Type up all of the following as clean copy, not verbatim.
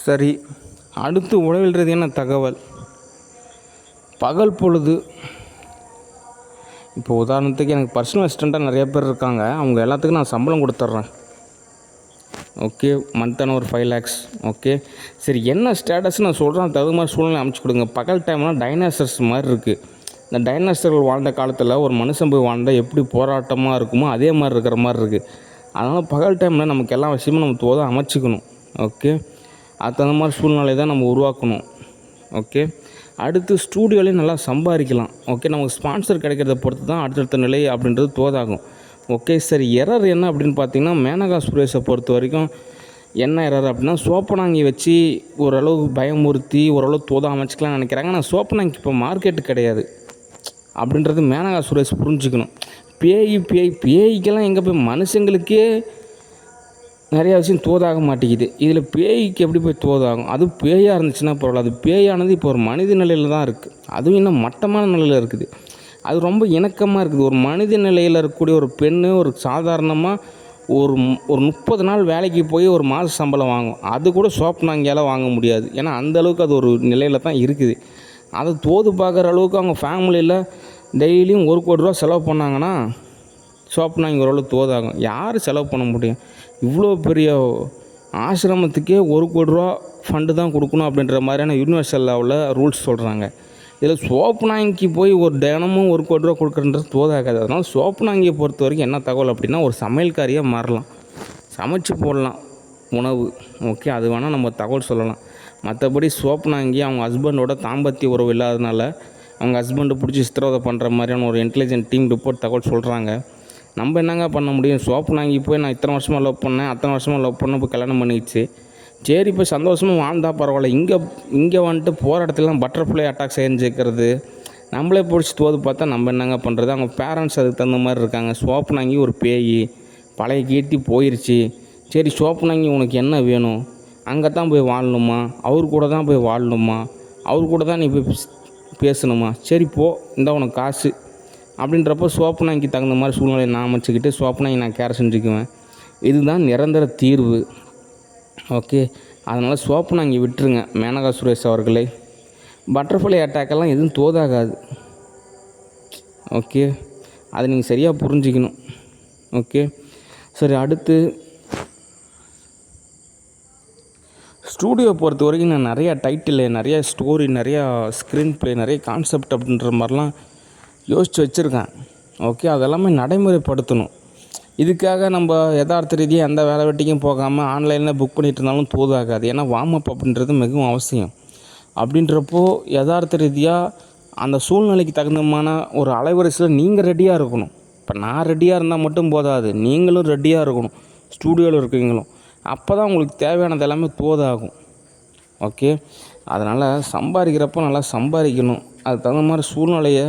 சரி, அடுத்து உளவியல் ரீதியான தகவல். பகல் பொழுது இப்போ உதாரணத்துக்கு எனக்கு பர்சனல் அசிஸ்டண்ட்டாக நிறைய பேர் இருக்காங்க. அவங்க எல்லாத்துக்கும் நான் சம்பளம் கொடுத்துட்றேன். ஓகே, மந்த்தான ஒரு 5 lakhs. ஓகே, சரி, என்ன ஸ்டேட்டஸ் நான் சொல்கிறேன், அது தகுந்த மாதிரி சூழ்நிலை அமைச்சு கொடுங்க. பகல் டைம்லாம் டைனாசர்ஸ் மாதிரி இருக்குது. இந்த டைனாசர்கள் வாழ்ந்த காலத்தில் ஒரு மனுஷன் போய் வாழ்ந்தால் எப்படி போராட்டமாக இருக்குமோ அதே மாதிரி இருக்கிற மாதிரி இருக்குது. அதனால் பகல் டைமில் நமக்கு எல்லா விஷயமும் நம்ம தோதை அமைச்சிக்கணும். ஓகே, அது தகுந்த மாதிரி சூழ்நிலை தான் நம்ம உருவாக்கணும். ஓகே, அடுத்து ஸ்டூடியோலேயும் நல்லா சம்பாதிக்கலாம். ஓகே, நமக்கு ஸ்பான்சர் கிடைக்கிறத பொறுத்து தான் அடுத்தடுத்த நிலை அப்படின்றது தோதாகும். ஓகே, சரி, எரர் என்ன அப்படின்னு பார்த்தீங்கன்னா, மேனகா சுரேஷை பொறுத்த வரைக்கும் என்ன எரர் அப்படின்னா, சோப்பனாங்கி வச்சு ஓரளவு பயமுறுத்தி ஓரளவு தோதா அமைச்சிக்கலாம்னு நினைக்கிறாங்க. ஆனால் சோப்பனாங்கி இப்போ மார்க்கெட்டு கிடையாது அப்படின்றது மேனகா சுரேஷ் புரிஞ்சுக்கணும். பேய்க்கெல்லாம் எங்கே போய் மனுஷங்களுக்கே நிறையா விஷயம் தோதாக மாட்டேங்குது. இதில் பேய்க்கு எப்படி போய் தோதாகும்? அதுவும் பேயாக இருந்துச்சுன்னா பரவாயில்ல. அது பேயானது இப்போ ஒரு மனித நிலையில் தான் இருக்குது. அதுவும் இன்னும் மட்டமான நிலையில் இருக்குது. அது ரொம்ப இணக்கமாக இருக்குது. ஒரு மனித நிலையில் இருக்கக்கூடிய ஒரு பெண்ணு ஒரு சாதாரணமாக ஒரு 30 நாள் வேலைக்கு போய் ஒரு மாத சம்பளம் வாங்கும். அது கூட சோப்பனாங்கியால் வாங்க முடியாது. ஏன்னா அந்தளவுக்கு அது ஒரு நிலையில் தான் இருக்குது. அதை தோது பார்க்குற அளவுக்கு அவங்க ஃபேமிலியில் டெய்லியும் 1 கோடி ரூபா செலவு பண்ணாங்கன்னா சோப்பனாங்கி ஓரளவு தோதாகும். யார் செலவு பண்ண முடியும்? இவ்வளோ பெரிய ஆசிரமத்துக்கே 1 கோடி ரூபா ஃபண்டு தான் கொடுக்கணும் அப்படின்ற மாதிரியான யூனிவர்சல் லெவலில் ரூல்ஸ் சொல்கிறாங்க. இதில் சோப்பனாங்கிக்கு போய் ஒரு தினமும் 1 கோடி ரூபா கொடுக்குறன்றது தோதாகாது. அதனால் சோப்பனாங்கியை பொறுத்த வரைக்கும் என்ன தகவல் அப்படின்னா, ஒரு சமையல்காரியாக மாறலாம், சமைச்சு போடலாம் உணவு. ஓகே, அது வேணால் நம்ம தகவல் சொல்லலாம். மற்றபடி சோப்பனாங்கி அவங்க ஹஸ்பண்டோட தாம்பத்திய உறவு இல்லாதனால அவங்க ஹஸ்பண்டு பிடிச்சி சித்திரவதை பண்ணுற மாதிரியான ஒரு இன்டெலிஜென்ட் டீம் ரிப்போர்ட் தகவல் சொல்கிறாங்க. நம்ம என்னங்க பண்ண முடியும்? சோப்பனாங்கி போய் நான் இத்தனை வருஷமாக லவ் பண்ணேன், அத்தனை வருஷமாக லவ் பண்ண போய் கல்யாணம் பண்ணிடுச்சு. சரி, இப்போ சந்தோஷமாக வாழ்ந்தால் பரவாயில்ல. இங்கே வந்துட்டு போகிற இடத்துலலாம் பட்டர்ஃப்ளை அட்டாக் செஞ்சுக்கிறது, நம்மளே பிடிச்சி தோது பார்த்தா நம்ம என்னங்க பண்ணுறது? அவங்க பேரண்ட்ஸ் அதுக்கு தகுந்த மாதிரி இருக்காங்க. சோப்பனாங்கி ஒரு பேய், பழைய கீர்த்தி போயிடுச்சு. சரி, சோப்பனாங்கி உனக்கு என்ன வேணும்? அங்கே தான் போய் வாழணுமா? அவர் கூட தான் போய் வாழணுமா? அவர் கூட தான் நீ போய் பேசணுமா? சரி போ, இந்த உனக்கு காசு அப்படின்றப்போ சோப்பனாங்கி தகுந்த மாதிரி சூழ்நிலையை நான் அமைச்சிக்கிட்டு சோப்பனாங்கி நான் கேர் செஞ்சுக்குவேன். இதுதான் நிரந்தர தீர்வு. ஓகே, அதனால் சோப்பனாங்கி விட்டுருங்க மேனகா சுரேஷ் அவர்களே. பட்டர்ஃப்ளை அட்டாக்கெல்லாம் எதுவும் தோதாகாது. ஓகே, அதை நீங்கள் சரியாக புரிஞ்சிக்கணும். ஓகே, சரி, அடுத்து ஸ்டூடியோ பொறுத்த வரைக்கும் நான் நிறையா டைட்டிலு, நிறையா ஸ்டோரி, நிறையா ஸ்க்ரீன் ப்ளே, நிறைய கான்செப்ட் அப்படின்ற மாதிரிலாம் யோசித்து வச்சுருக்கேன். ஓகே, அதெல்லாமே நடைமுறைப்படுத்தணும். இதுக்காக நம்ம யதார்த்த ரீதியாக எந்த வேலை வெட்டிக்கும் போகாமல் ஆன்லைனில் புக் பண்ணிகிட்டு இருந்தாலும் தோதாகாது. ஏன்னா வார்ம் அப் அப்படின்றது மிகவும் அவசியம். அப்படின்றப்போ யதார்த்த ரீதியாக அந்த சூழ்நிலைக்கு தகுந்தமான ஒரு அலைவரிசையில் நீங்கள் ரெடியாக இருக்கணும். இப்போ நான் ரெடியாக இருந்தால் மட்டும் போதாது, நீங்களும் ரெடியாக இருக்கணும். ஸ்டூடியோவில் இருக்கீங்களும். அப்போ தான் உங்களுக்கு தேவையானது எல்லாமே தோதாகும். ஓகே, அதனால் சம்பாதிக்கிறப்போ நல்லா சம்பாதிக்கணும். அதுக்கு தகுந்த மாதிரி சூழ்நிலையை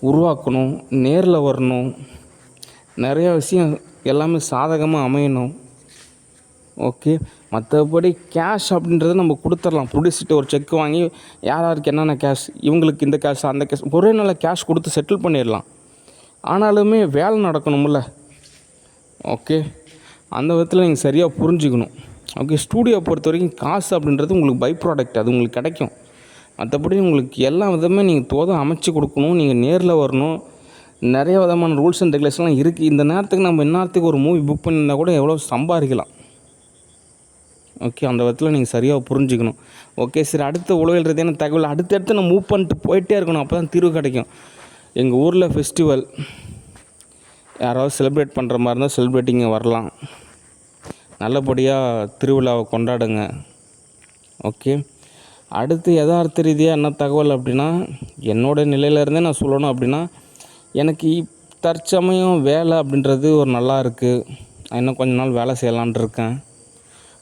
உருவாக்கணும், நேரில் வரணும், நிறையா விஷயம் எல்லாமே சாதகமாக அமையணும். ஓகே, மற்றபடி கேஷ் அப்படின்றத நம்ம கொடுத்துடலாம். ப்ரொடியூசர்கிட்ட ஒரு செக் வாங்கி யாருக்கு என்னென்ன கேஷ், இவங்களுக்கு இந்த கேஷ் அந்த கேஷ் ஒரே நாளில் கேஷ் கொடுத்து செட்டில் பண்ணிடலாம். ஆனாலுமே வேலை நடக்கணும்ல. ஓகே, அந்த விதத்தில் நீங்கள் சரியாக புரிஞ்சுக்கணும். ஓகே, ஸ்டூடியோ பொறுத்த வரைக்கும் காசு அப்படின்றது உங்களுக்கு பை ப்ராடக்ட், அது உங்களுக்கு கிடைக்கும். மற்றபடி உங்களுக்கு எல்லா விதமே நீங்கள் தோதை அமைச்சு கொடுக்கணும். நீங்கள் நேரில் வரணும். நிறைய விதமான ரூல்ஸ் அண்ட் ரெகுலேஷன்லாம் இருக்குது. இந்த நேரத்துக்கு நம்ம இந்நேரத்துக்கு ஒரு மூவி புக் பண்ணியிருந்தால் கூட எவ்வளோ சம்பாதிக்கலாம். ஓகே, அந்த விதத்தில் நீங்கள் சரியாக புரிஞ்சுக்கணும். ஓகே, சரி, அடுத்த உளவியல் ரீதியான தகவல் அடுத்தடுத்து நம்ம மூவ் பண்ணிட்டு போயிட்டே இருக்கணும். அப்போ தான் தீர்வு கிடைக்கும். எங்கள் ஊரில் ஃபெஸ்டிவல் யாராவது செலிப்ரேட் பண்ணுற மாதிரி இருந்தால் செலிப்ரேட்டிங்க வரலாம். நல்லபடியாக திருவிழாவை கொண்டாடுங்க. ஓகே, அடுத்து யதார்த்த ரீதியாக என்ன தகவல் அப்படின்னா, என்னோடய நிலையிலேருந்தே நான் சொல்லணும் அப்படின்னா, எனக்கு தற்சமயம் வேலை அப்படின்றது ஒரு நல்லா இருக்குது. இன்னும் கொஞ்ச நாள் வேலை செய்யலான் இருக்கேன்.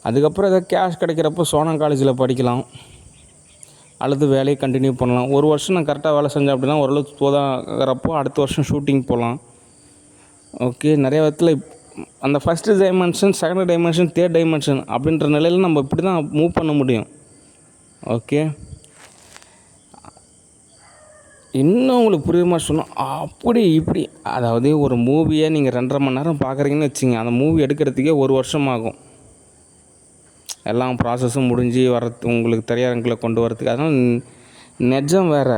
அதுக்கப்புறம் ஏதாவது கேஷ் கிடைக்கிறப்போ சோனா காலேஜில் படிக்கலாம், அல்லது வேலையை கண்டினியூ பண்ணலாம். 1 வருஷம் நான் கரெக்டாக வேலை செஞ்சேன் அப்படின்னா ஓரளவுக்கு தோதாகிறப்போ அடுத்த வருஷம் ஷூட்டிங் போகலாம். ஓகே, நிறைய விதத்தில் அந்த first dimension, second dimension, third dimension அப்படின்ற நிலையில் நம்ம இப்படி தான் மூவ் பண்ண முடியும். ஓகே, இன்னும் உங்களுக்கு புரியுற மாதிரி சொன்னால் அப்படி இப்படி, அதாவது ஒரு மூவியை நீங்கள் 2.5 மணி நேரம் பார்க்குறீங்கன்னு வச்சுங்க, அந்த மூவி எடுக்கிறதுக்கே 1 வருஷம் ஆகும். எல்லாம் ப்ராசஸும் முடிஞ்சு வரது உங்களுக்கு திரையரங்கில் கொண்டு வரதுக்கு. அதனால் நிஜம் வேறு,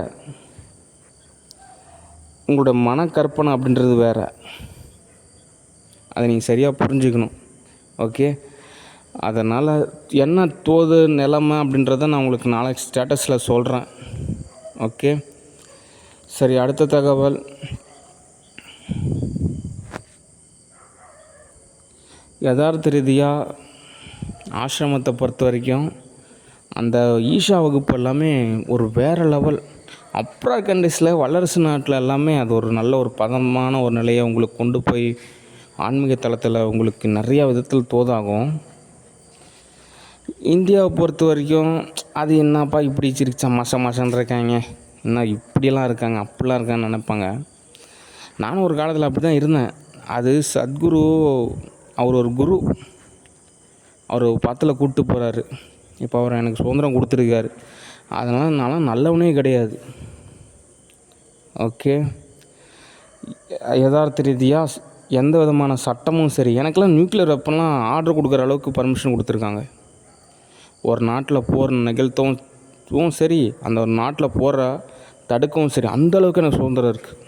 உங்களோட மனக்கற்பனை அப்படின்றது வேறு. அதை நீங்கள் சரியாக புரிஞ்சுக்கணும். ஓகே, அதனால் என்ன தோது நிலைமை அப்படின்றத நான் உங்களுக்கு நாளைக்கு ஸ்டேட்டஸில் சொல்கிறேன். ஓகே, சரி. அடுத்த தகவல், யதார்த்த ரீதியாக ஆசிரமத்தை பொறுத்த வரைக்கும் அந்த ஈஷா வகுப்பு எல்லாமே ஒரு வேறு லெவல். அப்ரா கண்ட்ரீஸில் வல்லரசு நாட்டில் எல்லாமே அது ஒரு நல்ல ஒரு பதமான ஒரு நிலையை உங்களுக்கு கொண்டு போய் ஆன்மீக தளத்தில் உங்களுக்கு நிறையா விதத்தில் தோதாகும். இந்தியாவை பொறுத்த வரைக்கும் அது என்னப்பா இப்படி சிரிச்சா மாசன்னு இருக்காங்க, என்ன இப்படியெல்லாம் இருக்காங்க, அப்படிலாம் இருக்கான்னு நினைப்பாங்க. நானும் ஒரு காலத்தில் அப்படி தான் இருந்தேன். அது சத்குரு, அவர் ஒரு குரு, அவர் பத்தில் கூப்பிட்டு போகிறாரு. இப்போ அவர் எனக்கு சுதந்திரம் கொடுத்துருக்காரு. அதனால் நான்லாம் நல்லவனே கிடையாது. ஓகே, யதார்த்த ரீதியாக எந்த விதமான சட்டமும் சரி, எனக்கெல்லாம் நியூக்ளியர் வெப்பன்லாம் ஆர்டர் கொடுக்குற அளவுக்கு பர்மிஷன் கொடுத்துருக்காங்க. ஒரு நாட்டில் போர் நிகழ்த்தவும் சரி, அந்த ஒரு நாட்டில் போகிற தடுக்கவும் சரி, அந்தளவுக்கு எனக்கு சுதந்திரம் இருக்குது.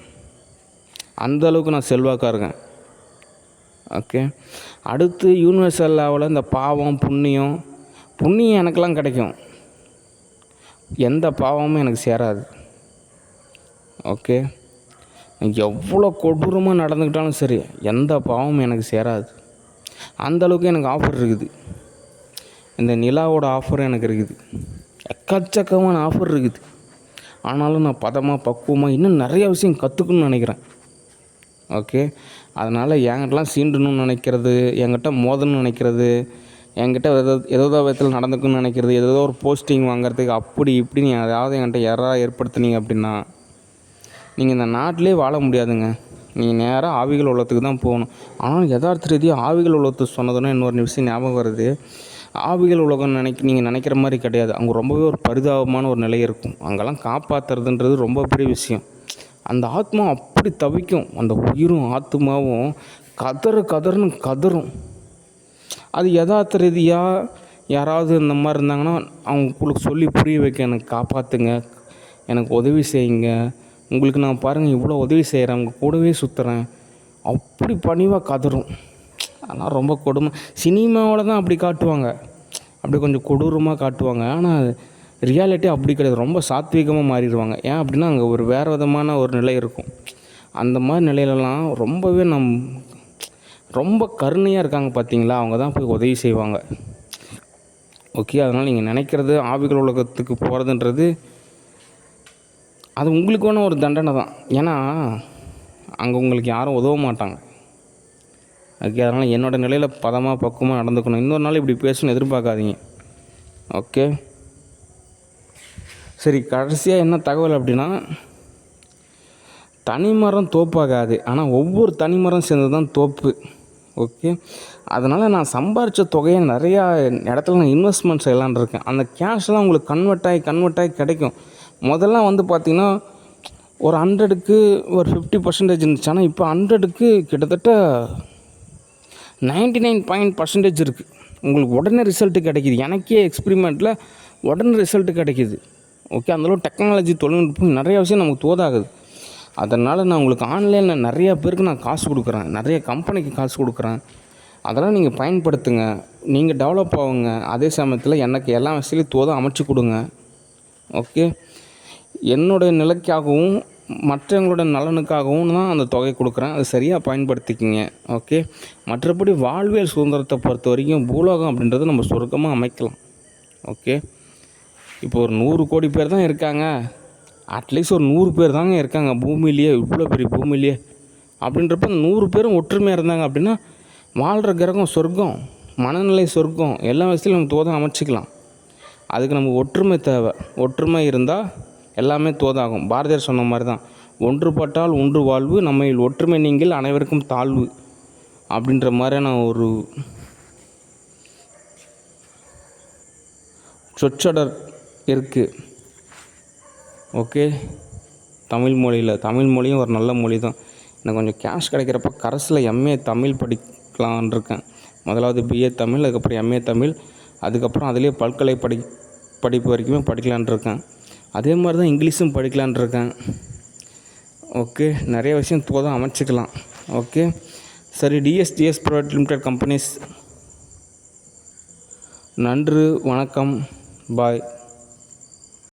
அந்தளவுக்கு நான் செல்வாக்காக இருக்கேன். ஓகே, அடுத்து யூனிவர்சல் லெவலில் இந்த பாவம் புண்ணியம் எனக்கெல்லாம் கிடைக்கும், எந்த பாவமும் எனக்கு சேராது. ஓகே, எவ்வளோ கொடூரமாக நடந்துக்கிட்டாலும் சரி, எந்த பாவமும் எனக்கு சேராது. அந்தளவுக்கு எனக்கு ஆஃபர் இருக்குது. இந்த நிலாவோட ஆஃபர் எனக்கு இருக்குது, எக்கச்சக்கமான ஆஃபர் இருக்குது. ஆனாலும் நான் பக்குவமாக இன்னும் நிறைய விஷயம் கற்றுக்கணும்னு நினைக்கிறேன். ஓகே, அதனால் என்கிட்டலாம் சீண்டணும்னு நினைக்கிறது, என்கிட்ட மோதணும்னு நினைக்கிறது, என்கிட்ட ஏதோ விதத்தில் நடந்துக்கணும்னு நினைக்கிறது, ஏதோ ஒரு போஸ்டிங் வாங்குறதுக்கு அப்படி இப்படி நீங்கள் ஏதாவது என்கிட்ட யாராவது ஏற்படுத்துனீங்க அப்படின்னா நீங்கள் இந்த நாட்டிலே வாழ முடியாதுங்க. நீங்கள் நேராக ஆவிகள் உலகத்துக்கு தான் போகணும். ஆனால் யதார்த்த ரீதியாக ஆவிகள் உலகத்துக்கு சொன்னதுன்னா இன்னொரு விஷயம் ஞாபகம் வருது. ஆவிகள் உலகம் நீங்கள் நினைக்கிற மாதிரி கிடையாது. அங்கே ரொம்பவே ஒரு பரிதாபமான ஒரு நிலை இருக்கும். அங்கெல்லாம் காப்பாற்றுறதுன்றது ரொம்ப பெரிய விஷயம். அந்த ஆத்மா அப்படி தவிக்கும், அந்த உயிரும் ஆத்மாவும் கதறுன்னு கதறும். அது யதார்த்த ரீதியாக யாராவது இந்த மாதிரி இருந்தாங்கன்னா அவங்களுக்கு சொல்லி புரிய வைக்க, எனக்கு காப்பாற்றுங்க, எனக்கு உதவி செய்யுங்க, உங்களுக்கு நான் பாருங்கள் இவ்வளோ உதவி செய்கிறேன், அவங்க கூடவே சுற்றுறேன், அப்படி பணிவாக கதறும். அதெல்லாம் ரொம்ப கொடுமை. சினிமாவில் தான் அப்படி காட்டுவாங்க, அப்படி கொஞ்சம் கொடூரமாக காட்டுவாங்க. ஆனால் ரியாலிட்டி அப்படி கிடையாது, ரொம்ப சாத்வீகமாக மாறிடுவாங்க. ஏன் அப்படின்னா அங்கே ஒரு வேறு விதமான ஒரு நிலை இருக்கும். அந்த மாதிரி நிலையிலலாம் ரொம்பவே ரொம்ப கருணையாக இருக்காங்க பார்த்தீங்களா, அவங்க தான் போய் உதவி செய்வாங்க. ஓகே, அதனால் நீங்கள் நினைக்கிறது ஆவிகள் உலகத்துக்கு போகிறதுன்றது அது உங்களுக்கு வேணால் ஒரு தண்டனை தான். ஏன்னா அங்கே உங்களுக்கு யாரும் உதவ மாட்டாங்க. ஓகே, அதனால் என்னோடய நிலையில் பக்குவமாக நடந்துக்கணும். இன்னொரு நாள் இப்படி பேசணும்னு எதிர்பார்க்காதீங்க. ஓகே, சரி. கடைசியாக என்ன தகவல் அப்படின்னா, தனிமரம் தோப்பாகாது, ஆனால் ஒவ்வொரு தனிமரம் சேர்ந்து தான் தோப்பு. ஓகே, அதனால் நான் சம்பாரித்த தொகையை நிறையா இடத்துல நான் இன்வெஸ்ட்மெண்ட் செய்யலான்னு இருக்கேன். அந்த கேஷ்லாம் உங்களுக்கு கன்வெர்ட் ஆகி கிடைக்கும். முதல்ல பார்த்திங்கன்னா ஒரு 100க்கு ஒரு 50% இருந்துச்சு. ஆனால் இப்போ 100க்கு கிட்டத்தட்ட 99% இருக்குது. உங்களுக்கு உடனே ரிசல்ட்டு கிடைக்கிது. எனக்கே எக்ஸ்பிரிமெண்ட்டில் உடனே ரிசல்ட்டு கிடைக்கிது. ஓகே, அந்தளவு டெக்னாலஜி தொழில்நுட்பம் நிறையா விஷயம் நமக்கு தோதாகுது. அதனால் நான் உங்களுக்கு ஆன்லைனில் நிறையா பேருக்கு நான் காசு கொடுக்குறேன், நிறைய கம்பெனிக்கு காசு கொடுக்குறேன். அதெல்லாம் நீங்கள் பயன்படுத்துங்க, நீங்கள் டெவலப் ஆகுங்க. அதே சமயத்தில் எனக்கு எல்லா விஷயத்துலையும் தோதாக அமைச்சு கொடுங்க. ஓகே, என்னுடைய நிலைக்காகவும் மற்றவங்களோட நலனுக்காகவும் தான் அந்த தொகை கொடுக்குறேன். அது சரியாக பயன்படுத்திக்கிங்க. ஓகே, மற்றபடி வாழ்வியல் சுதந்திரத்தை பொறுத்த வரைக்கும் பூலோகம் அப்படின்றது நம்ம சொர்க்கமாக அமைக்கலாம். ஓகே, இப்போ ஒரு 100 கோடி பேர் தான் இருக்காங்க, அட்லீஸ்ட் ஒரு 100 பேர் தாங்க இருக்காங்க பூமியிலேயே, இவ்வளோ பெரிய பூமியிலேயே. அப்படின்றப்ப 100 பேரும் ஒற்றுமையாக இருந்தாங்க அப்படின்னா வாழ்கிற கிரகம் சொர்க்கம், மனநிலை சொர்க்கம், எல்லா விஷயத்துலையும் நம்ம தோதாக அமைச்சிக்கலாம். அதுக்கு நமக்கு ஒற்றுமை தேவை. ஒற்றுமை இருந்தால் எல்லாமே தோதாகும். பாரதியார் சொன்ன மாதிரி தான், ஒன்றுபட்டால் ஒன்று வாழ்வு, நம்மையில் ஒற்றுமை நீங்கள் அனைவருக்கும் தாழ்வு அப்படின்ற மாதிரியான ஒரு சொற்றொடர் இருக்குது. ஓகே, தமிழ் மொழியும் ஒரு நல்ல மொழி தான். எனக்கு கொஞ்சம் கேஷ் கிடைக்கிறப்ப கரஸில் எம்ஏ தமிழ் படிக்கலான் இருக்கேன். முதலாவது பிஏ தமிழ், அதுக்கப்புறம் எம்ஏ தமிழ், அதுக்கப்புறம் அதிலே பல்கலை படிப்பு வரைக்குமே படிக்கலான் இருக்கேன். அதே மாதிரி தான் இங்கிலீஷும் படிக்கலான் இருக்கேன். ஓகே, நிறைய விஷயம் இப்போதான் அமைச்சிக்கலாம். ஓகே, சரி. டிஎஸ்டிஎஸ் ப்ரைவேட் லிமிடெட் கம்பெனிஸ். நன்றி, வணக்கம், பாய்.